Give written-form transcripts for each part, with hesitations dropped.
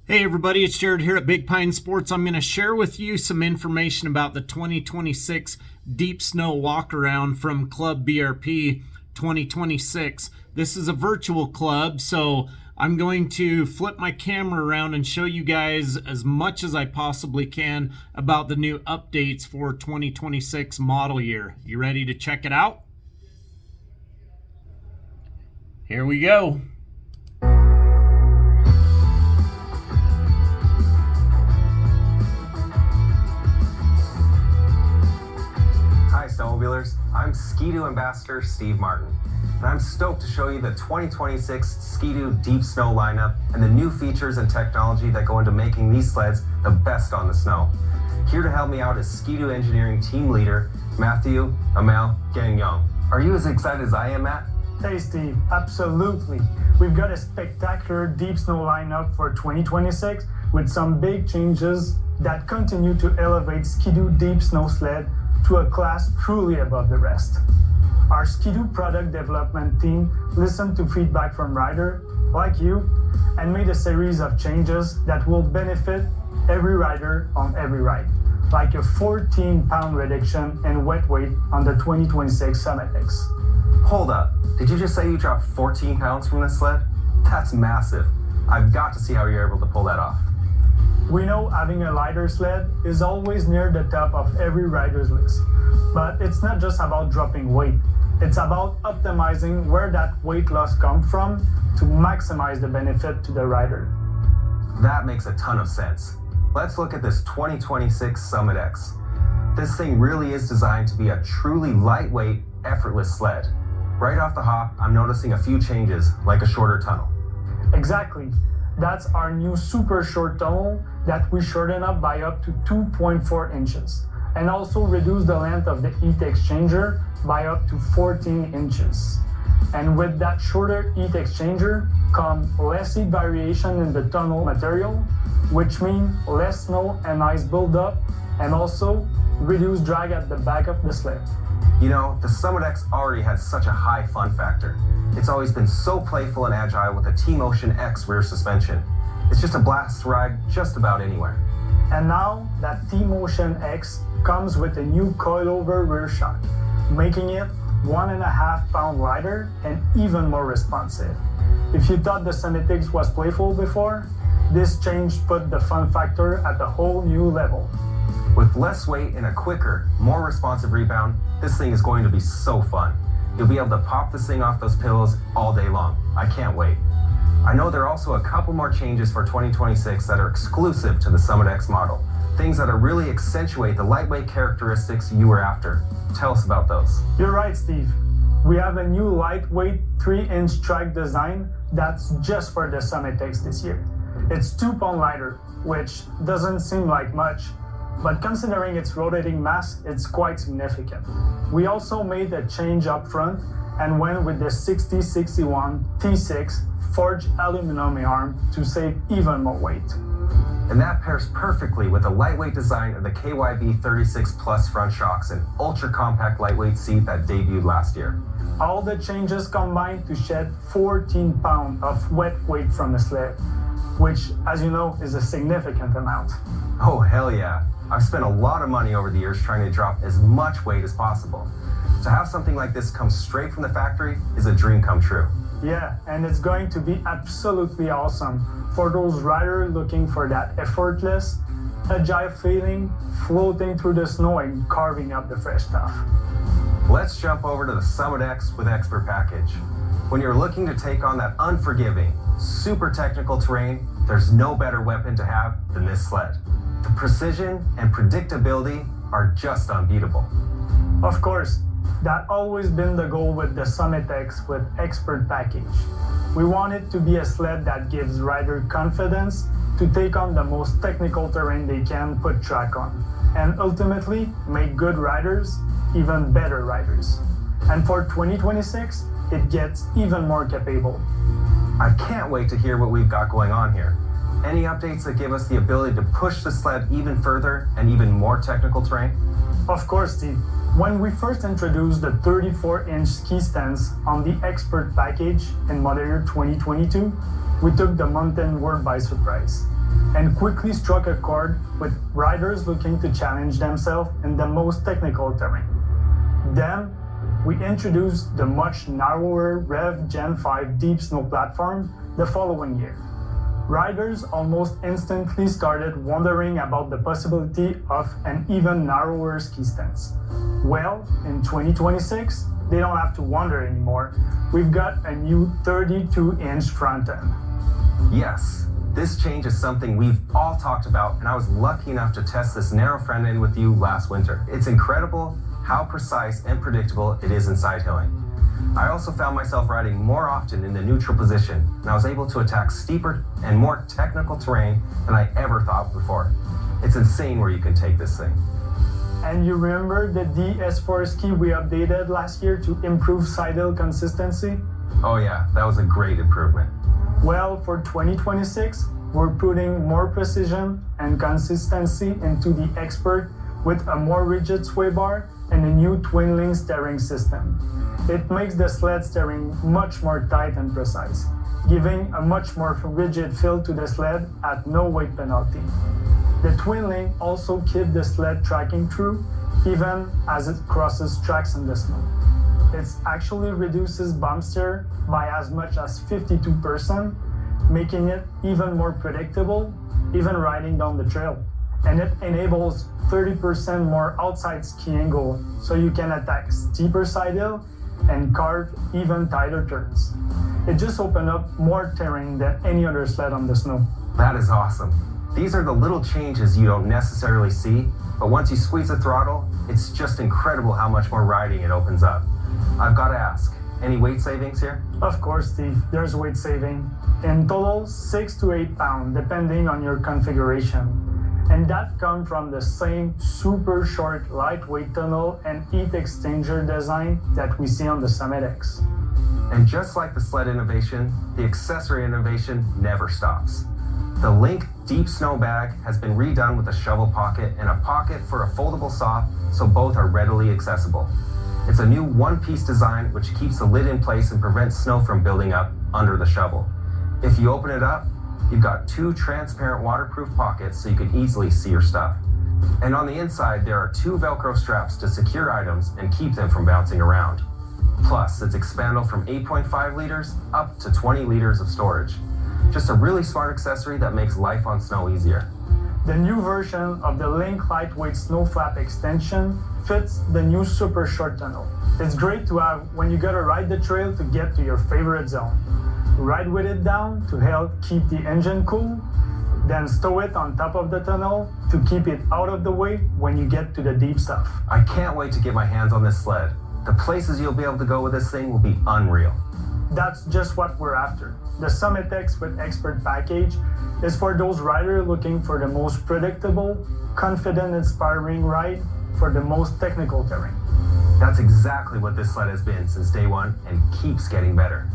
Hey everybody, it's Jared here at Big Pine Sports. I'm going to share with you some information about the 2026 Deep Snow Walk Around from Club BRP 2026. This is a virtual club, so I'm going to flip my camera around and show you guys as much as I possibly can about the new updates for 2026 model year. You ready to check it out? Here we go. Snowmobilers, I'm Ski-Doo Ambassador Steve Martin, and I'm stoked to show you the 2026 Ski-Doo Deep Snow lineup and the new features and technology that go into making these sleds the best on the snow. Here to help me out is Ski-Doo Engineering Team Leader Matthew Amel Gagnon. Are you as excited as I am, Matt? Hey Steve, absolutely. We've got a spectacular deep snow lineup for 2026 with some big changes that continue to elevate Ski-Doo Deep Snow Sled to a class truly above the rest. Our Ski-Doo product development team listened to feedback from riders like you and made a series of changes that will benefit every rider on every ride, like a 14-pound reduction in wet weight on the 2026 Summit X. Hold up, did you just say you dropped 14 pounds from this sled? That's massive. I've got to see how you're able to pull that off. We know having a lighter sled is always near the top of every rider's list, but it's not just about dropping weight. It's about optimizing where that weight loss comes from to maximize the benefit to the rider. That makes a ton of sense. Let's look at this 2026 Summit X. This thing really is designed to be a truly lightweight, effortless sled. Right off the hop, I'm noticing a few changes, like a shorter tunnel. Exactly. That's our new super short tunnel that we shorten up by up to 2.4 inches and also reduce the length of the heat exchanger by up to 14 inches. And with that shorter heat exchanger come less heat variation in the tunnel material, which means less snow and ice buildup and also reduced drag at the back of the sled. You know, the Summit X already had such a high fun factor. It's always been so playful and agile with a T-Motion X rear suspension. It's just a blast to ride just about anywhere. And now that T-Motion X comes with a new coilover rear shock, making it 1.5 pound lighter and even more responsive. If you thought the Summit X was playful before, this change put the fun factor at a whole new level. With less weight and a quicker, more responsive rebound, this thing is going to be so fun. You'll be able to pop this thing off those pillows all day long. I can't wait. I know there are also a couple more changes for 2026 that are exclusive to the Summit X model. Things that really accentuate the lightweight characteristics you were after. Tell us about those. You're right, Steve. We have a new lightweight 3-inch track design that's just for the Summit X this year. It's 2 pounds lighter, which doesn't seem like much, but considering its rotating mass, it's quite significant. We also made a change up front and went with the 6061 T6 forged aluminum arm to save even more weight. And that pairs perfectly with the lightweight design of the KYB 36 Plus front shocks and ultra-compact lightweight seat that debuted last year. All the changes combined to shed 14 pounds of wet weight from the sled, which, as you know, is a significant amount. Oh, hell yeah. I've spent a lot of money over the years trying to drop as much weight as possible. To have something like this come straight from the factory is a dream come true. Yeah, and it's going to be absolutely awesome for those riders looking for that effortless, agile feeling, floating through the snow and carving up the fresh stuff. Let's jump over to the Summit X with Expert Package. When you're looking to take on that unforgiving, super technical terrain, there's no better weapon to have than this sled. The precision and predictability are just unbeatable. Of course, that's always been the goal with the Summit X with Expert Package. We want it to be a sled that gives riders confidence to take on the most technical terrain they can put track on, and ultimately make good riders even better riders. And for 2026, it gets even more capable. I can't wait to hear what we've got going on here. Any updates that give us the ability to push the sled even further and even more technical terrain? Of course, Steve. When we first introduced the 34-inch ski stands on the Expert Package in model year 2022, we took the mountain world by surprise. and quickly struck a chord with riders looking to challenge themselves in the most technical terrain. Then, we introduced the much narrower Rev Gen 5 Deep Snow platform the following year. Riders almost instantly started wondering about the possibility of an even narrower ski stance. Well, in 2026, they don't have to wonder anymore. We've got a new 32-inch front end. Yes, this change is something we've all talked about, and I was lucky enough to test this narrow front end with you last winter. It's incredible how precise and predictable it is in side hilling. I also found myself riding more often in the neutral position, and I was able to attack steeper and more technical terrain than I ever thought before. It's insane where you can take this thing. And you remember the DS4 ski we updated last year to improve side hill consistency? Oh yeah, that was a great improvement. Well, for 2026, we're putting more precision and consistency into the Expert with a more rigid sway bar and a new twin-link steering system. It makes the sled steering much more tight and precise, giving a much more rigid feel to the sled at no weight penalty. The twin-link also keeps the sled tracking true, even as it crosses tracks in the snow. It actually reduces bump steer by as much as 52%, making it even more predictable, even riding down the trail. And it enables 30% more outside ski angle, so you can attack steeper side hill and carve even tighter turns. It just opened up more terrain than any other sled on the snow. That is awesome. These are the little changes you don't necessarily see, but once you squeeze the throttle, it's just incredible how much more riding it opens up. I've got to ask, any weight savings here? Of course, Steve, there's weight saving. In total, 6 to 8 pounds, depending on your configuration. And that comes from the same super short, lightweight tunnel and heat exchanger design that we see on the Summit X. And just like the sled innovation, the accessory innovation never stops. The Link Deep Snow Bag has been redone with a shovel pocket and a pocket for a foldable sock, so both are readily accessible. It's a new one-piece design which keeps the lid in place and prevents snow from building up under the shovel. If you open it up, you've got 2 transparent waterproof pockets so you can easily see your stuff. And on the inside, there are 2 Velcro straps to secure items and keep them from bouncing around. Plus, it's expandable from 8.5 liters up to 20 liters of storage. Just a really smart accessory that makes life on snow easier. The new version of the Link Lightweight Snow Flap extension fits the new super short tunnel. It's great to have when you gotta ride the trail to get to your favorite zone. Ride with it down to help keep the engine cool, then stow it on top of the tunnel to keep it out of the way when you get to the deep stuff. I can't wait to get my hands on this sled. The places you'll be able to go with this thing will be unreal. That's just what we're after. The Summit X with Expert package is for those riders looking for the most predictable, confident, inspiring ride for the most technical terrain. That's exactly what this sled has been since day one and keeps getting better.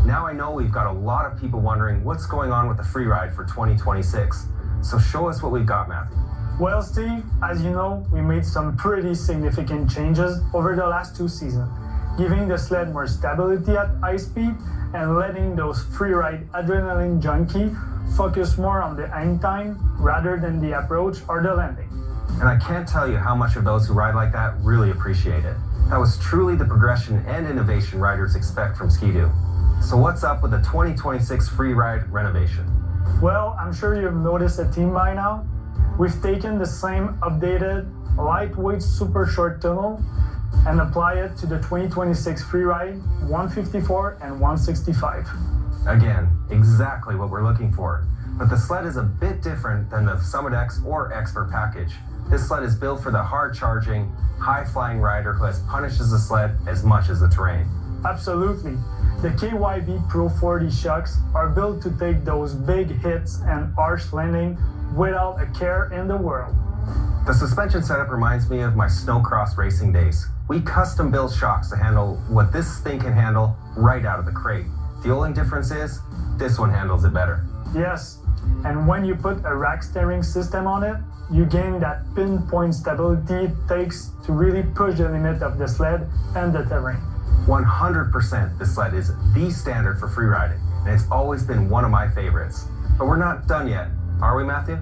Now I know we've got a lot of people wondering what's going on with the free ride for 2026. So show us what we've got, Matthew. Well, Steve, as you know, we made some pretty significant changes over the last 2 seasons, giving the sled more stability at high speed and letting those free ride adrenaline junkie focus more on the hang time rather than the approach or the landing. And I can't tell you how much of those who ride like that really appreciate it. That was truly the progression and innovation riders expect from Ski-Doo. So what's up with the 2026 free ride renovation? Well, I'm sure you've noticed a theme by now. We've taken the same updated, lightweight, super short tunnel and apply it to the 2026 Freeride 154 and 165. Again, exactly what we're looking for. But the sled is a bit different than the Summit X or Expert package. This sled is built for the hard-charging, high-flying rider who has punishes the sled as much as the terrain. Absolutely. The KYB Pro 40 shocks are built to take those big hits and harsh landing without a care in the world. The suspension setup reminds me of my snowcross racing days. We custom built shocks to handle what this thing can handle right out of the crate. The only difference is, this one handles it better. Yes, and when you put a rack steering system on it, you gain that pinpoint stability it takes to really push the limit of the sled and the terrain. 100% this sled is the standard for free riding, and it's always been one of my favorites. But we're not done yet. Are we, Matthew?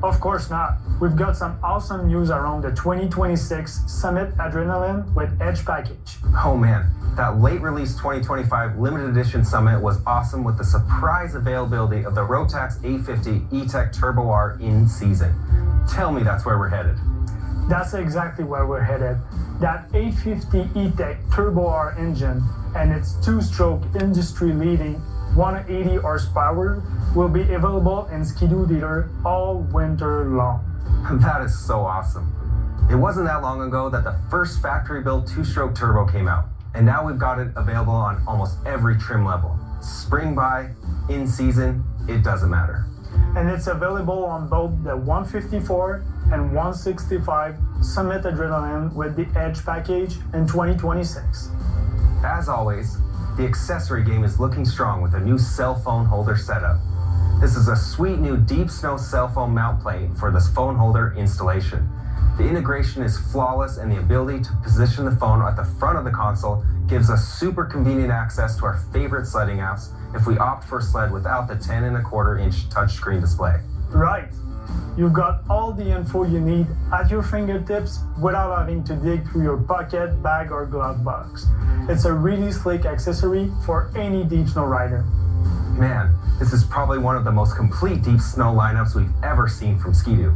Of course not. We've got some awesome news around the 2026 Summit Adrenaline with Edge package. Oh man, that late release 2025 limited edition Summit was awesome with the surprise availability of the Rotax 850 E-Tech Turbo R in season. Tell me that's where we're headed. That's exactly where we're headed. That 850 E-Tech Turbo R engine and its two-stroke industry-leading 180 horsepower will be available in Ski-Doo dealer all winter long. That is so awesome. It wasn't that long ago that the first factory-built two-stroke turbo came out, and now we've got it available on almost every trim level. Spring by, in season, it doesn't matter. And it's available on both the 154 and 165 Summit Adrenaline with the Edge package in 2026. As always, the accessory game is looking strong with a new cell phone holder setup. This is a sweet new deep snow cell phone mount plate for this phone holder installation. The integration is flawless, and the ability to position the phone at the front of the console gives us super convenient access to our favorite sledding apps if we opt for a sled without the 10.25-inch touchscreen display. Right. You've got all the info you need at your fingertips without having to dig through your pocket, bag, or glove box. It's a really slick accessory for any deep snow rider. Man, this is probably one of the most complete deep snow lineups we've ever seen from Ski-Doo.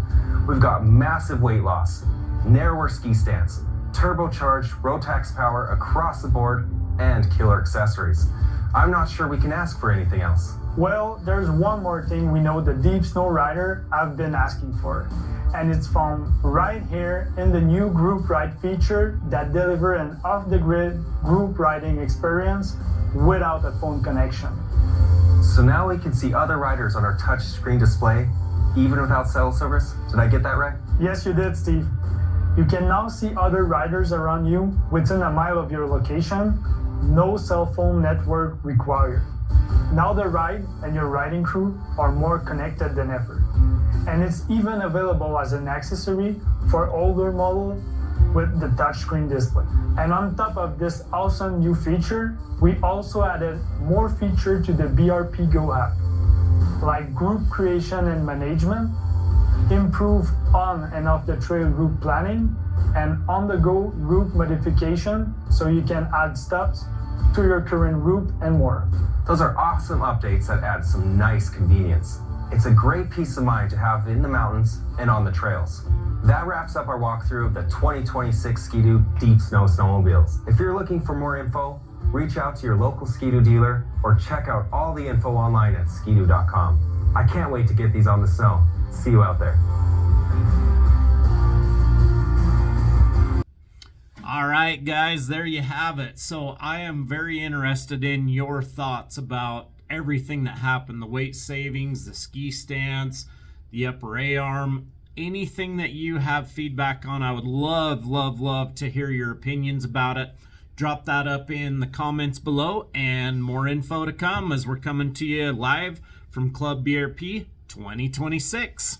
We've got massive weight loss, narrower ski stance, turbocharged Rotax power across the board, and killer accessories. I'm not sure we can ask for anything else. Well, there's one more thing we know the deep snow rider have been asking for, and it's found right here in the new group ride feature that deliver an off-the-grid group riding experience without a phone connection. So now we can see other riders on our touchscreen display, even without cell service? Did I get that right? Yes, you did, Steve. You can now see other riders around you within a mile of your location. No cell phone network required. Now the ride and your riding crew are more connected than ever. And it's even available as an accessory for older model with the touchscreen display. And on top of this awesome new feature, we also added more feature to the BRP Go app, like group creation and management, improve on and off the trail route planning, and on-the-go route modification so you can add stops to your current route and more. Those are awesome updates that add some nice convenience. It's a great peace of mind to have in the mountains and on the trails. That wraps up our walkthrough of the 2026 Ski-Doo Deep Snow Snowmobiles. If you're looking for more info, reach out to your local Ski-Doo dealer or check out all the info online at skidoo.com. I can't wait to get these on the snow. See you out there. All right, guys, there you have it. So I am very interested in your thoughts about everything that happened, the weight savings, the ski stance, the upper A-arm, anything that you have feedback on. I would love to hear your opinions about it. Drop that up in the comments below, and more info to come as we're coming to you live from Club BRP 2026.